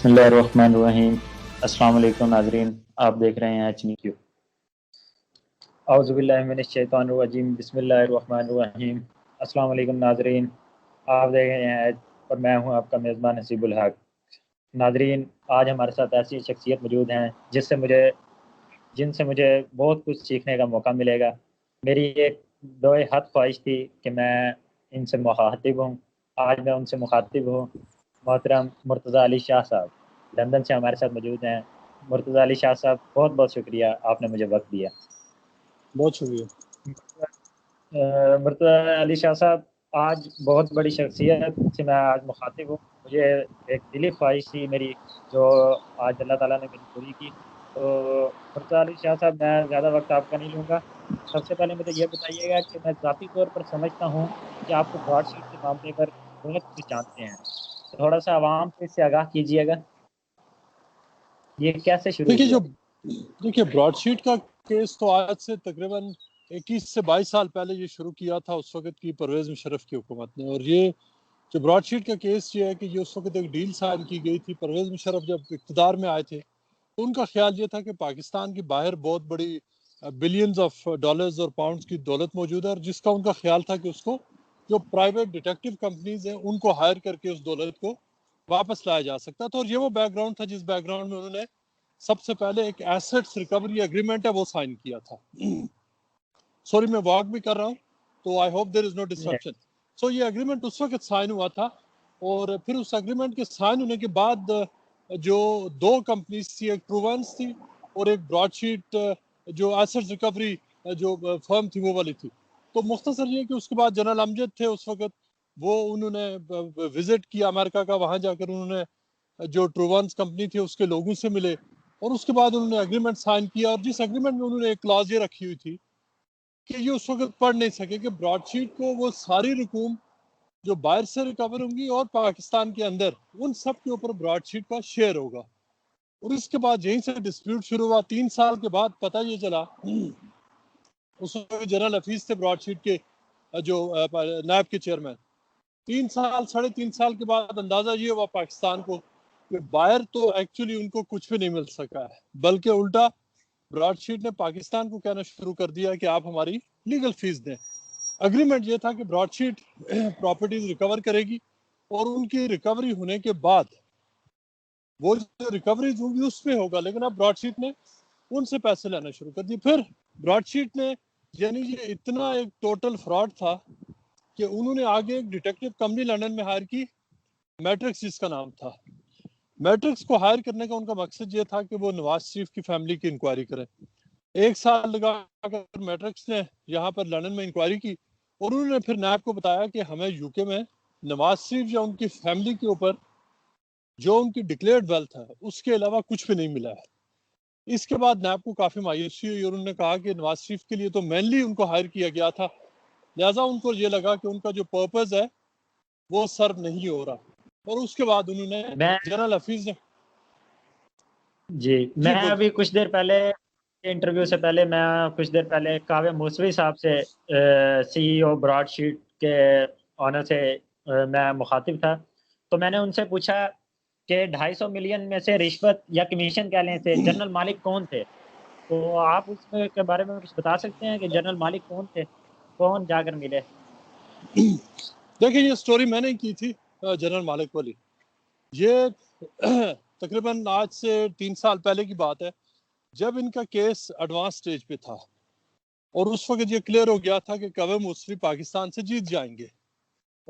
बिस्मिल्लाहिर्रहमानिर्रहीम। अस्सलाम वालेकुम नाज़रीन, आप देख रहे हैं एच न्यू। औज़ुबिल्लाहि मिनश्शैतानिर्रजीम, बिस्मिल्लाहिर्रहमानिर्रहीम। अस्सलाम वालेकुम नाज़रीन, आप देख रहे हैं और मैं हूं आपका मेज़बान नसीबुल हक। नाज़रीन, आज हमारे साथ ऐसी शख्सियत मौजूद हैं जिनसे मुझे बहुत कुछ सीखने का मौका मिलेगा। मेरी एक दोए हद ख्वाहिश थी कि मैं इनसे मुखातिब हूँ। आज मैं उनसे मुखातिब हूँ। मोहतरम मुर्तज़ा अली शाह साहब लंदन से हमारे साथ मौजूद हैं। मुर्तज़ा अली शाह साहब, बहुत बहुत शुक्रिया, आपने मुझे वक्त दिया। बहुत शुक्रिया। मुर्तज़ा अली शाह साहब, आज बहुत बड़ी शख्सियत से मैं आज मुखातिब हूँ। मुझे एक दिली ख्वाहिश थी मेरी, जो आज अल्लाह ताला ने मेरी पूरी की। तो मुर्तज़ा अली शाह साहब, मैं ज़्यादा वक्त आपका नहीं लूँगा। सबसे पहले मुझे ये बताइएगा कि मैं ज़ाती तौर पर समझता हूँ कि आपको ब्रॉडशीट के मामले पर बहुत कुछ जानते हैं। थोड़ा सा आवाम को इससे आगाह कीजिएगा, ये कैसे शुरू देखिए हुआ? देखिए ब्रॉडशीट का केस तो आज से तकरीबन 21 से 22 साल पहले ये शुरू किया था उस वक्त की परवेज़ मुशर्रफ की हुकूमत ने। और ये जो ब्रॉडशीट का केस ये है कि ये उस वक्त एक डील साइन की गई थी। परवेज़ मुशर्रफ जब इक़्तिदार में आए थे तो उनका ख्याल ये था कि पाकिस्तान की बाहर बहुत बड़ी बिलियंस ऑफ डॉलर्स और पाउंड्स की दौलत मौजूद है, और जिसका उनका ख्याल था कि उसको जो प्राइवेट डिटेक्टिव कंपनीज हैं उनको हायर करके उस दौलत को वापस लाया जा सकता था। और ये वो बैकग्राउंड था जिस बैकग्राउंड में उन्होंने सबसे पहले एक एसेट्स रिकवरी एग्रीमेंट है वो साइन किया था। सॉरी, मैं वॉक भी कर रहा हूँ तो I hope there is no disruption. So ये एग्रीमेंट उस वक्त साइन हुआ था, और फिर उस एग्रीमेंट के साइन होने के बाद जो दो कंपनीज थी, एक ट्रूवेंस थी और एक ब्रॉडशीट जो एसेट्स रिकवरी जो फर्म थी वो वाली थी। तो मुख्तसर ये कि उसके बाद जनरल अमजद थे उस वक्त, वो उन्होंने विजिट किया अमेरिका का। वहाँ जाकर उन्होंने जो ट्रूवेंस कंपनी थी उसके लोगों से मिले और उसके बाद उन्होंने एग्रीमेंट साइन किया। और जिस एग्रीमेंट में उन्होंने एक क्लॉज ये रखी हुई थी कि ये उस वक्त पढ़ नहीं सके कि ब्रॉडशीट को वो सारी रकूम जो बाहर से रिकवर होंगी और पाकिस्तान के अंदर उन सब के ऊपर ब्रॉडशीट का शेयर होगा। और इसके बाद यहीं से डिस्प्यूट शुरू हुआ। 3 साल के बाद पता ये चला, उस वक्त जनरल हफीज थे ब्रॉडशीट के जो नायब के चेयरमैन। 3 साल 3.5 साल के बाद अंदाजा ये हुआ पाकिस्तान को कि बाहर तो एक्चुअली उनको कुछ भी नहीं मिल सका है, बल्कि उल्टा ब्रॉडशीट ने पाकिस्तान को कहना शुरू कर दिया कि आप हमारी लीगल फीस दें। एग्रीमेंट ये था कि ब्रॉडशीट प्रॉपर्टीज रिकवर करेगी और उनकी रिकवरी होने के बाद वो जो रिकवरीज होंगी उसमें होगा, लेकिन अब ब्रॉडशीट ने उनसे पैसे लेना शुरू कर दिए। फिर ब्रॉडशीट ने, यानी ये इतना एक टोटल फ्रॉड था कि उन्होंने आगे एक डिटेक्टिव कंपनी लंदन में हायर की, मैट्रिक्स जिसका नाम था। मैट्रिक्स को हायर करने का उनका मकसद ये था कि वो नवाज शरीफ की फैमिली की इंक्वायरी करें। 1 साल लगाकर मैट्रिक्स ने यहाँ पर लंदन में इंक्वायरी की और उन्होंने फिर नैब को बताया कि हमें यूके में नवाज शरीफ या उनकी फैमिली के ऊपर जो उनकी डिक्लेयर्ड वेल्थ है उसके अलावा कुछ भी नहीं मिला है। इसके बाद नैब को काफी मायूसी हुई और उन्होंने कहा कि नवाज शरीफ के लिए तो मेनली उनको हायर किया गया था, लिहाजा उनको ये लगा कि उनका जो पर्पस है वो सर्व नहीं हो रहा। और उसके बाद उन्होंने मैं जनरल हफीज ने मैं बोल अभी कुछ देर पहले, इंटरव्यू से पहले, मैं कुछ देर पहले काव्य मूसवी साहब से, सीईओ ब्रॉडशीट के ऑनर से, मैं मुखातिब था। तो मैंने उनसे पूछा कि 250 मिलियन में से रिश्वत या कमीशन क्या लें थे, जनरल मालिक कौन थे। तो आप उसमें के बारे में कुछ बता सकते हैं कि जनरल मालिक कौन थे, कौन जाकर मिले? देखिए ये स्टोरी मैंने की थी जनरल मालिक वाली। ये तकरीबन आज से 3 साल पहले की बात है, जब इनका केस एडवांस स्टेज पे था और उस वक्त ये क्लियर हो गया था कि काव्य मूसवी पाकिस्तान से जीत जाएंगे।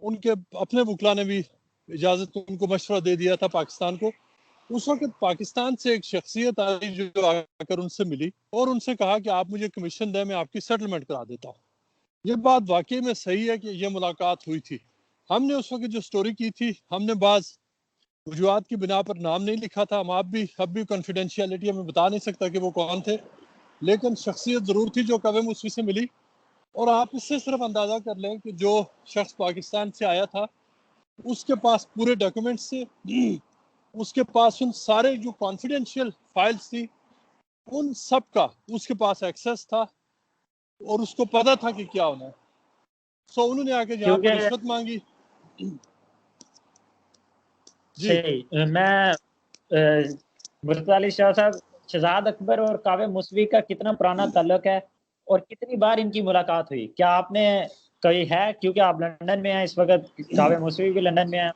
उनके अपने वकला ने भी इजाजत उनको मशवरा दे दिया था पाकिस्तान को। उस वक्त पाकिस्तान से एक शख्सियत आई जो आकर उनसे मिली और उनसे कहा कि आप मुझे कमीशन दें, मैं आपकी सेटलमेंट करा देता हूँ। ये बात वाकई में सही है कि ये मुलाकात हुई थी। हमने उस वक्त जो स्टोरी की थी, हमने बाज वजूहत की बिना पर नाम नहीं लिखा था। हम अब भी कॉन्फिडेंशियलिटी में बता नहीं सकता कि वो कौन थे, लेकिन शख्सियत जरूर थी जो कवे मूसवी से मिली। और आप इससे सिर्फ अंदाजा कर लें कि जो शख्स पाकिस्तान से आया था उसके पास पूरे डॉक्यूमेंट्स थे, उसके पास उन सारे जो कॉन्फिडेंशियल फाइल्स थी उन सब का उसके पास एक्सेस था और उसको पता था कि क्या होना है। सो उन्होंने आके यहाँ पर क्योंकि रिश्वत मांगी। जी सही, मैं मुर्तज़ा अली शाह साहब, शहजाद अकबर और कावे मुसवी का कितना पुराना ताल्लुक है और कितनी बार इनकी मुलाकात हुई? क्या आपने कही है, क्योंकि आप लंदन में हैं इस वक्त, कावे मुसवी भी लंदन में है।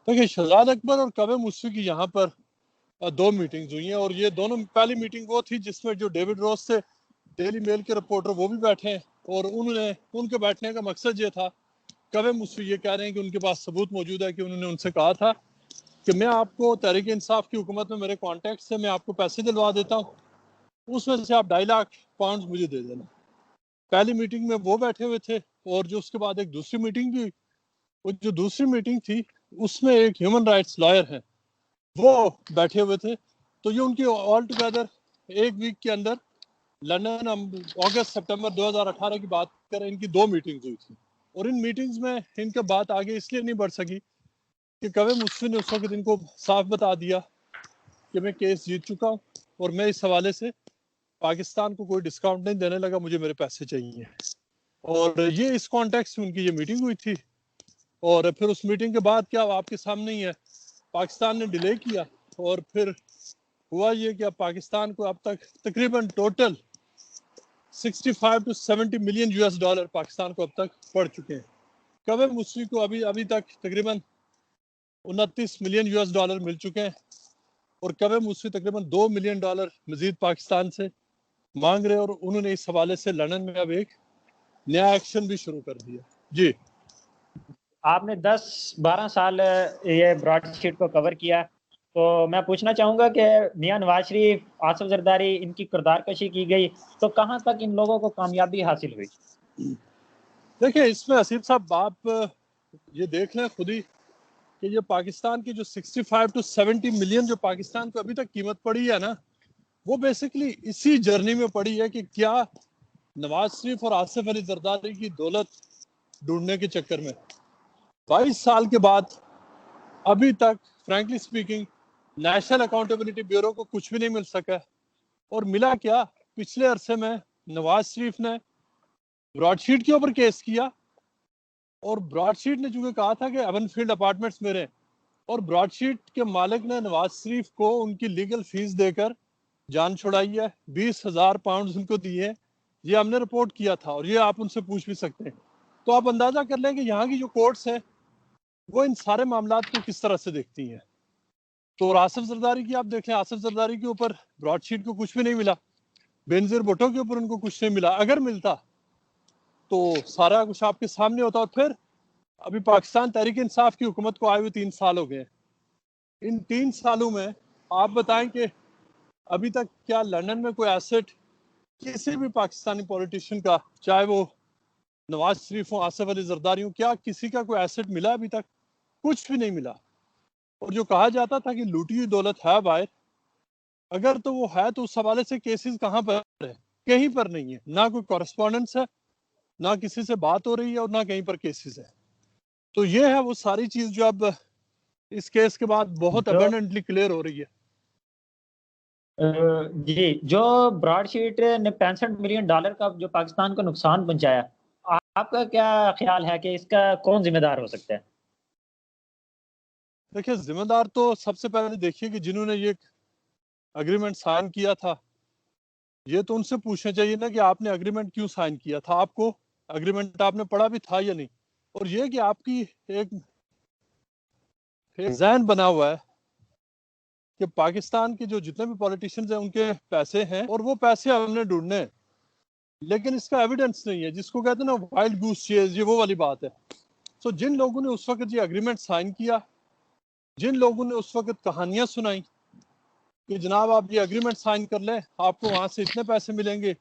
देखिए, शहजाद अकबर और कावे मुसवी की यहाँ पर दो मीटिंग्स हुई हैं, और ये दोनों, पहली मीटिंग वो थी जिसमें जो डेविड रॉस से डेली मेल के रिपोर्टर वो भी बैठे हैं, और उनके बैठने का मकसद ये था, कावे मुसवी ये कह रहे हैं कि उनके पास सबूत मौजूद है कि उन्होंने उनसे कहा था कि मैं आपको तहरीक इंसाफ की हुकूमत में मेरे कॉन्टैक्ट से मैं आपको पैसे दिलवा देता हूँ, उसमें से आप 2.5 लाख पाउंड मुझे दे देना। पहली मीटिंग में वो बैठे हुए थे, और जो उसके बाद एक दूसरी मीटिंग भी हुई, वो जो दूसरी मीटिंग थी उसमें एक ह्यूमन राइट्स लॉयर है वो बैठे हुए थे। तो ये उनकी ऑल टुगेदर एक वीक के अंदर लंदन, हम अगस्त सितंबर 2018 की बात करें, इनकी 2 मीटिंग्स हुई थी, और इन मीटिंग्स में इनका बात आगे इसलिए नहीं बढ़ सकी कि कावे मुसवी ने उस वक्त इनको साफ बता दिया कि मैं केस जीत चुका हूँ और मैं इस हवाले से पाकिस्तान को कोई डिस्काउंट नहीं देने लगा, मुझे मेरे पैसे चाहिए। और ये इस कॉन्टेक्स्ट में उनकी ये मीटिंग हुई थी, और फिर उस मीटिंग के बाद क्या आपके सामने ही है, पाकिस्तान ने डिले किया, और फिर हुआ ये कि अब पाकिस्तान को अब तक तकरीबन total 65 to 70 million US dollar Pakistan को अब तक पड़ चुके हैं। कावे मुसवी को अभी अभी तक तकरीबन 29 मिलियन यूएस डॉलर मिल चुके हैं, और कावे मुसवी तकरीबन 2 मिलियन डॉलर मजीद पाकिस्तान से मांग रहे हैं, और उन्होंने इस हवाले से लंदन में अब एक नया एक्शन भी शुरू कर दिया। जी, आपने 10-12 साल ये ब्रॉडशीट को कवर किया, तो मैं पूछना चाहूँगा कि मियां नवाज शरीफ, आसिफ जरदारी, इनकी किरदार कशी की गई, तो कहाँ तक इन लोगों को कामयाबी हासिल हुई? देखिए, इसमें हसीब साहब आप ये देख लें खुद ही कि ये पाकिस्तान की जो 65 to 70 मिलियन जो पाकिस्तान को अभी तक कीमत पड़ी है ना, वो बेसिकली इसी जर्नी में पड़ी है कि क्या नवाज शरीफ और आसिफ अली जरदारी की दौलत ढूंढने के चक्कर में 22 साल के बाद अभी तक frankly speaking national accountability bureau को कुछ भी नहीं मिल सका। और मिला क्या, पिछले अरसे में नवाज शरीफ ने ब्रॉडशीट के ऊपर केस किया, और ब्रॉडशीट ने चूंकि कहा था कि एवनफील्ड अपार्टमेंट्स मेरे हैं, और ब्रॉडशीट के मालिक ने नवाज शरीफ को उनकी लीगल फीस देकर जान छुड़ाई है, 20,000 पाउंड उनको दिए। ये हमने रिपोर्ट किया था, और ये आप उनसे पूछ भी सकते हैं। तो आप अंदाजा कर लें कि यहाँ की जो कोर्ट्स हैं वो इन सारे मामला को किस तरह से देखती हैं। तो आसिफ जरदारी की आप देखें, आसिफ जरदारी के ऊपर ब्रॉडशीट को कुछ भी नहीं मिला, बेनजीर भुट्टो के ऊपर उनको कुछ नहीं मिला। अगर मिलता तो सारा कुछ आपके सामने होता। और फिर अभी पाकिस्तान तहरीक इंसाफ की हुकूमत को आए हुए 3 साल हो गए। इन 3 सालों में आप बताएं कि अभी तक क्या लंदन में कोई एसेट किसी भी पाकिस्तानी पॉलिटिशियन का, चाहे वो नवाज शरीफ हो, आसिफ अली जरदारी हो, क्या किसी का कोई एसेट मिला? अभी तक कुछ भी नहीं मिला। और जो कहा जाता था कि लूटी हुई दौलत है बाहर, अगर तो वो है तो उस हवाले से केसेस कहाँ पर है? कहीं पर नहीं है, ना कोई कॉरेस्पॉन्डेंस है, ना किसी से बात हो रही है, और ना कहीं पर केसेस है। तो ये है वो सारी चीज जो अब इस केस के बाद बहुत जो अबेंडेंटली क्लियर हो रही है। जी, जो ब्रॉडशीट ने 65 मिलियन डॉलर का जो पाकिस्तान को नुकसान पहुंचाया, आपका क्या ख्याल है कि इसका कौन जिम्मेदार हो सकता है? देखिए, जिम्मेदार तो सबसे पहले देखिए कि जिन्होंने ये अग्रीमेंट साइन किया था, ये तो उनसे पूछना चाहिए ना कि आपने अग्रीमेंट क्यों साइन किया था, आपको अग्रीमेंट आपने पढ़ा भी था या नहीं। और ये कि आपकी एक जहन बना हुआ है कि पाकिस्तान के जो जितने भी पॉलिटिशियंस हैं उनके पैसे हैं, और वो पैसे हमने ढूंढने हैं, लेकिन इसका एविडेंस नहीं है, जिसको कहते हैं ना वाइल्ड गूस चेज, ये वो वाली बात है। तो जिन लोगों ने उस वक्त ये अग्रीमेंट साइन किया, जिन लोगों ने उस वक्त कहानियां सुनाई कि जनाब आप ये अग्रीमेंट साइन कर लें, आपको वहां से इतने पैसे मिलेंगे,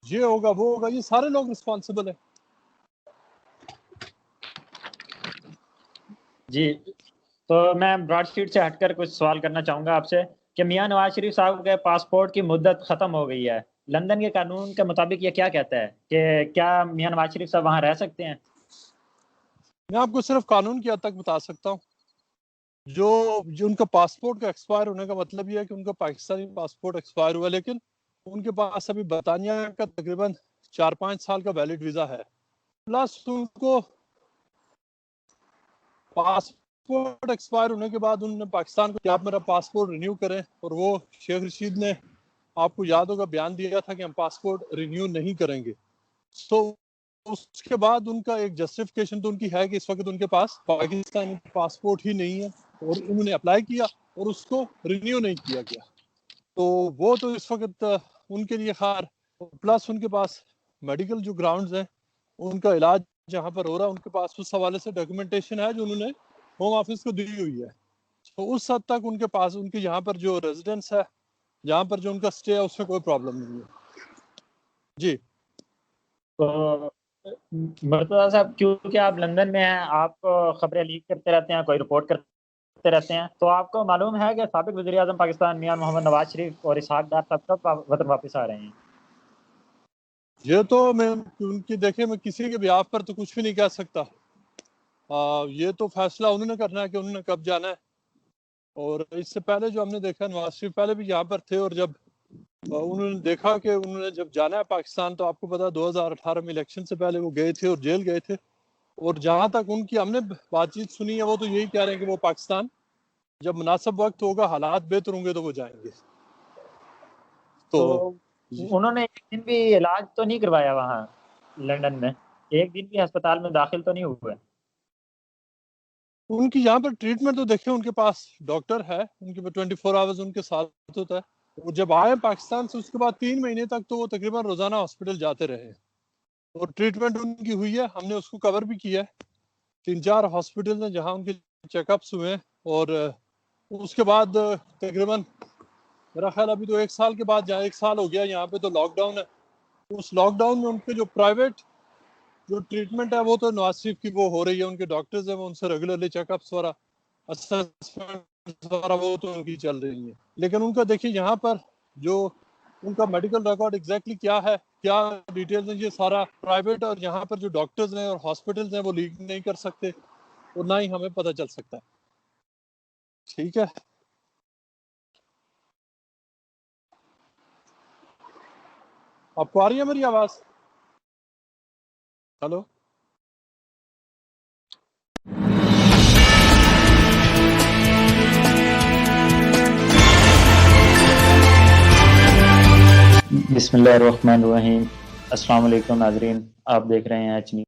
ये होगा वो होगा, ये सारे लोग रिस्पॉन्सिबल है। जी, तो मैं ब्रॉडशीट से हटकर कुछ सवाल करना चाहूँगा आपसे कि मियां नवाज शरीफ साहब के पासपोर्ट की मुद्दत ख़त्म हो गई है। लंदन के कानून के मुताबिक ये क्या कहता है कि क्या मियां नवाज शरीफ साहब वहाँ रह सकते हैं? मैं आपको सिर्फ कानून की हद तक बता सकता हूँ। जो उनका पासपोर्ट का एक्सपायर होने का मतलब ये है कि उनका पाकिस्तानी पासपोर्ट एक्सपायर हुआ, लेकिन उनके पास अभी बरतानिया का तकरीबन 4-5 साल का वैलिड वीजा है, प्लस उनको पासपोर्ट एक्सपायर होने के बाद उन्होंने पाकिस्तान को कि आप मेरा पासपोर्ट रिन्यू करें, और वो शेख रशीद ने, आपको याद होगा, बयान दिया था कि हम पासपोर्ट रिन्यू नहीं करेंगे। तो उसके बाद उनका एक जस्टिफिकेशन तो उनकी है कि इस वक्त उनके पास पाकिस्तानी पासपोर्ट ही नहीं है, और उन्होंने अप्लाई किया और उसको रिन्यू नहीं किया गया। तो वो तो इस वक्त उनके लिए खार, प्लस उनके पास मेडिकल जो ग्राउंड्स हैं, उनका इलाज जहाँ पर हो रहा है, उनके पास उस हवाले से डॉक्यूमेंटेशन है जो उन्होंने होम ऑफिस को दी हुई है। तो उस हद तक उनके पास, उनके यहाँ पर जो रेजिडेंस है, जहाँ पर जो उनका स्टे है, उसमें कोई प्रॉब्लम नहीं है जी। तो मुर्तज़ा साहब, क्योंकि आप लंदन में हैं, आप खबरें लीक करते रहते हैं, कोई रिपोर्ट करते रहते हैं, तो आपको मालूम है कि साबिक वज़ीर आज़म पाकिस्तान मियां मोहम्मद नवाज शरीफ और इसहाक डार साहब कब वतन वापस आ रहे हैं? ये तो मैं उनकी, देखे, मैं किसी के बिहाफ पर तो कुछ भी नहीं कह सकता। ये तो फैसला उन्होंने करना है कि उन्होंने कब जाना है। और इससे पहले जो हमने देखा, नवाज शरीफ पहले भी यहाँ पर थे, और जब उन्होंने देखा कि उन्होंने जब जाना है पाकिस्तान, तो आपको पता 2018 में इलेक्शन से पहले वो गए थे और जेल गए थे। और जहाँ तक उनकी हमने बातचीत सुनी है, वो तो यही कह रहे हैं कि वो पाकिस्तान जब मुनासिब वक्त होगा, हालात बेहतर होंगे, तो वो जाएंगे। तो उन्होंने एक दिन भी इलाज तो नहीं करवाया वहाँ लंदन में? एक दिन भी अस्पताल में दाखिल तो नहीं हुए? उनकी यहाँ पर ट्रीटमेंट तो देखे, उनके पास डॉक्टर है, उनके पास 24 आवर्स उनके साथ होता है। और जब आए पाकिस्तान से, उसके बाद 3 महीने तक तो वो तकरीबन रोजाना हॉस्पिटल जाते रहे, और ट्रीटमेंट उनकी हुई है, हमने उसको कवर भी किया है। 3-4 हॉस्पिटल हैं जहाँ उनके चेकअप्स हुए हैं। और उसके बाद तकरीबन मेरा ख्याल अभी तो 1 साल के बाद, जहाँ 1 साल हो गया, यहाँ पे तो लॉकडाउन है। उस लॉकडाउन में उनके जो प्राइवेट जो ट्रीटमेंट है, वो तो नवाज शरीफ की वो हो रही है, उनके डॉक्टर्स हैं, वो उनसे रेगुलरली चेकअप्स वगैरह, असेसमेंट वगैरह, वो तो उनकी चल रही है। लेकिन उनका देखिए यहाँ पर जो उनका मेडिकल रिकॉर्ड एग्जैक्टली क्या है, क्या डिटेल्स हैं, ये सारा प्राइवेट और यहाँ पर जो डॉक्टर्स हैं और हॉस्पिटल्स हैं, वो लीक नहीं कर सकते, और ना ही हमें पता चल सकता है। ठीक है, आपको आ रही है मेरी आवाज? हेलो। बिस्मिल्लाहिर्रहमानिर्रहीम। अस्सलाम वालेकुम नाज़रीन, आप देख रहे हैं एच न्यूज़।